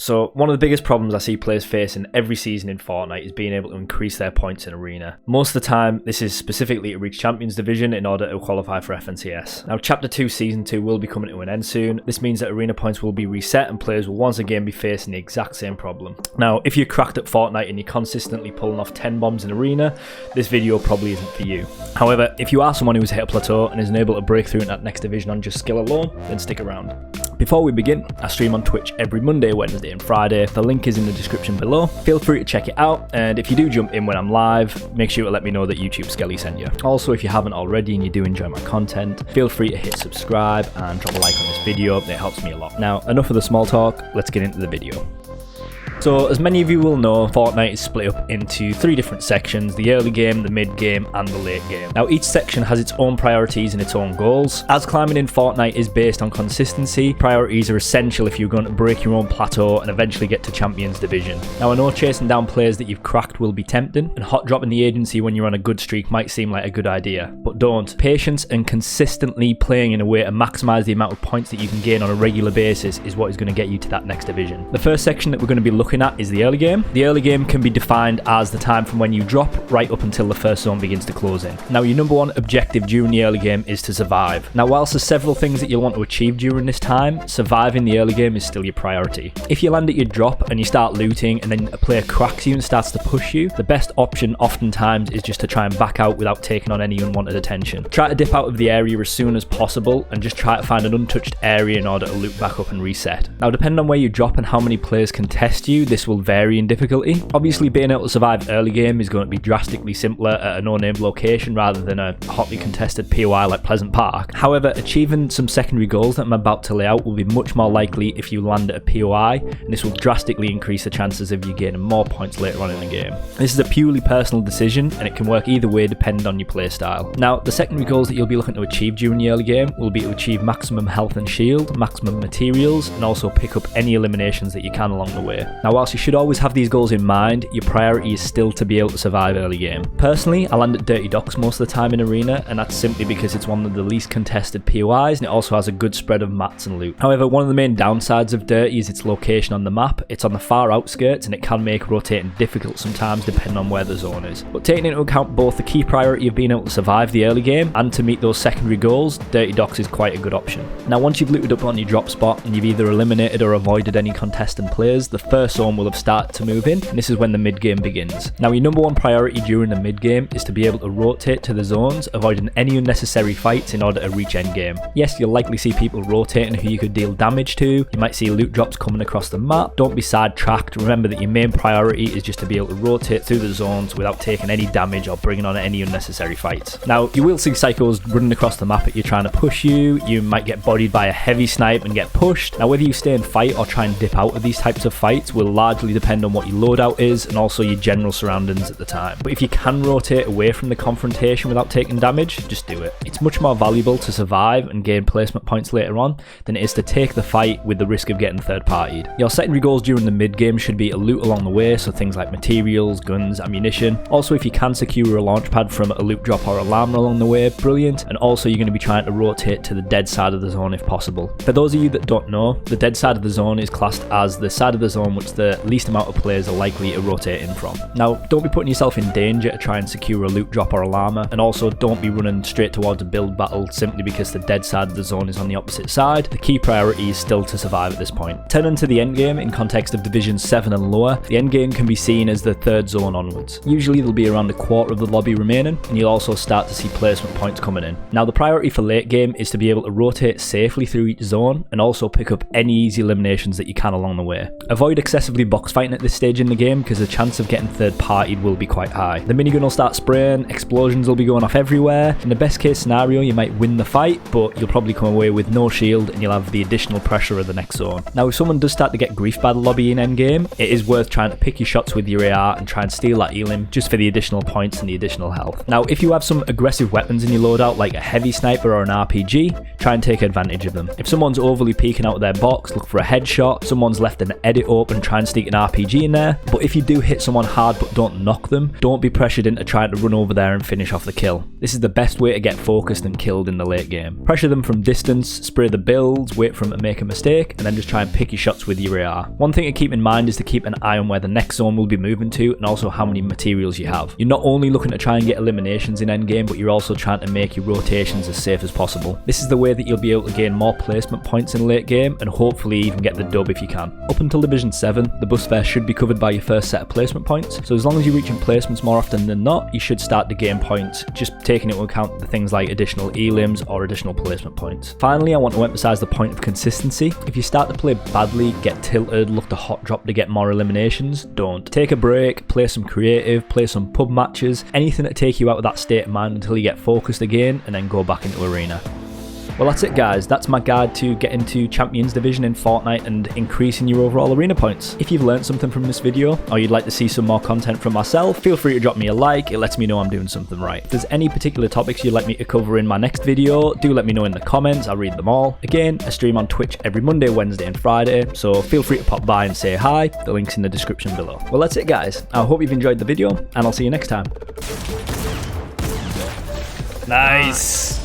So one of the biggest problems I see players facing every season in Fortnite is being able to increase their points in Arena. Most of the time, this is specifically to reach Champions Division in order to qualify for FNCS. Now, Chapter 2 Season 2 will be coming to an end soon. This means that Arena points will be reset and players will once again be facing the exact same problem. Now, if you're cracked at Fortnite and you're consistently pulling off 10 bombs in Arena, this video probably isn't for you. However, if you are someone who's hit a plateau and isn't able to break through in that next division on just skill alone, then stick around. Before we begin, I stream on Twitch every Monday, Wednesday and Friday. The link is in the description below. Feel free to check it out, and if you do jump in when I'm live, make sure to let me know that YouTube Skelly sent you. Also, if you haven't already and you do enjoy my content, feel free to hit subscribe and drop a like on this video. It helps me a lot. Now, enough of the small talk, let's get into the video. So, as many of you will know, Fortnite is split up into 3 different sections: the early game, the mid game, and the late game. Now, each section has its own priorities and its own goals. As climbing in Fortnite is based on consistency, priorities are essential if you're going to break your own plateau and eventually get to Champions Division. Now, I know chasing down players that you've cracked will be tempting, and hot dropping the agency when you're on a good streak might seem like a good idea, but don't. Patience and consistently playing in a way to maximise the amount of points that you can gain on a regular basis is what is going to get you to that next division. The first section that we're going to be looking at is the early game. The early game can be defined as the time from when you drop right up until the first zone begins to close in. Now, your number one objective during the early game is to survive. Now, whilst there's several things that you'll want to achieve during this time, surviving the early game is still your priority. If you land at your drop and you start looting and then a player cracks you and starts to push you, the best option oftentimes is just to try and back out without taking on any unwanted attention. Try to dip out of the area as soon as possible and just try to find an untouched area in order to loot back up and reset. Now, depending on where you drop and how many players can test you, this will vary in difficulty. Obviously, being able to survive early game is going to be drastically simpler at a no-name location rather than a hotly contested POI like Pleasant Park. However, achieving some secondary goals that I'm about to lay out will be much more likely if you land at a POI, and this will drastically increase the chances of you gaining more points later on in the game. This is a purely personal decision, and it can work either way depending on your playstyle. Now, the secondary goals that you'll be looking to achieve during the early game will be to achieve maximum health and shield, maximum materials, and also pick up any eliminations that you can along the way. Now, whilst you should always have these goals in mind, your priority is still to be able to survive early game. Personally, I land at Dirty Docks most of the time in Arena, and that's simply because it's one of the least contested POIs and it also has a good spread of mats and loot. However, one of the main downsides of Dirty is its location on the map. It's on the far outskirts and it can make rotating difficult sometimes depending on where the zone is. But taking into account both the key priority of being able to survive the early game and to meet those secondary goals, Dirty Docks is quite a good option. Now, once you've looted up on your drop spot and you've either eliminated or avoided any contestant players, the first zone will have started to move in, and this is when the mid game begins. Now, your number one priority during the mid game is to be able to rotate to the zones, avoiding any unnecessary fights in order to reach end game. Yes, you'll likely see people rotating who you could deal damage to. You might see loot drops coming across the map. Don't be sidetracked. Remember that your main priority is just to be able to rotate through the zones without taking any damage or bringing on any unnecessary fights. Now, you will see psychos running across the map at you trying to push you. You might get bodied by a heavy snipe and get pushed. Now, whether you stay and fight or try and dip out of these types of fights will largely depend on what your loadout is and also your general surroundings at the time. But if you can rotate away from the confrontation without taking damage, just do it. It's much more valuable to survive and gain placement points later on than it is to take the fight with the risk of getting third-partied. Your secondary goals during the mid-game should be to loot along the way, so things like materials, guns, ammunition. Also, if you can secure a launch pad from a loot drop or a llama along the way, brilliant. And also, you're going to be trying to rotate to the dead side of the zone if possible. For those of you that don't know, the dead side of the zone is classed as the side of the zone which the least amount of players are likely to rotate in from. Now, don't be putting yourself in danger to try and secure a loot drop or a llama, and also don't be running straight towards a build battle simply because the dead side of the zone is on the opposite side. The key priority is still to survive at this point. Turning to the end game in context of Division 7 and lower, the end game can be seen as the third zone onwards. Usually there'll be around a quarter of the lobby remaining, and you'll also start to see placement points coming in. Now, the priority for late game is to be able to rotate safely through each zone and also pick up any easy eliminations that you can along the way. Avoid excessively box fighting at this stage in the game because the chance of getting third-partied will be quite high. The minigun will start spraying, explosions will be going off everywhere. In the best case scenario, you might win the fight, but you'll probably come away with no shield and you'll have the additional pressure of the next zone. Now, if someone does start to get grief by the lobby in endgame, it is worth trying to pick your shots with your AR and try and steal that elim just for the additional points and the additional health. Now, if you have some aggressive weapons in your loadout like a heavy sniper or an RPG, try and take advantage of them. If someone's overly peeking out of their box, look for a headshot. Someone's left an edit open, try try and sneak an RPG in there, but if you do hit someone hard but don't knock them, don't be pressured into trying to run over there and finish off the kill. This is the best way to get focused and killed in the late game. Pressure them from distance, spray the builds, wait for them to make a mistake, and then just try and pick your shots with your AR. One thing to keep in mind is to keep an eye on where the next zone will be moving to and also how many materials you have. You're not only looking to try and get eliminations in endgame, but you're also trying to make your rotations as safe as possible. This is the way that you'll be able to gain more placement points in late game and hopefully even get the dub if you can. Up until Division 7, the bus fare should be covered by your first set of placement points, so as long as you're reaching placements more often than not, you should start to gain points, just taking into account the things like additional elims or additional placement points. Finally, I want to emphasize the point of consistency. If you start to play badly, get tilted, look to hot drop to get more eliminations, don't. Take a break, play some creative, play some pub matches, anything to take you out of that state of mind until you get focused again, and then go back into arena. Well, that's it guys, that's my guide to get into Champions Division in Fortnite and increasing your overall arena points. If you've learned something from this video, or you'd like to see some more content from myself, feel free to drop me a like, it lets me know I'm doing something right. If there's any particular topics you'd like me to cover in my next video, do let me know in the comments, I'll read them all. Again, I stream on Twitch every Monday, Wednesday and Friday, so feel free to pop by and say hi, the link's in the description below. Well, that's it guys, I hope you've enjoyed the video, and I'll see you next time. Nice!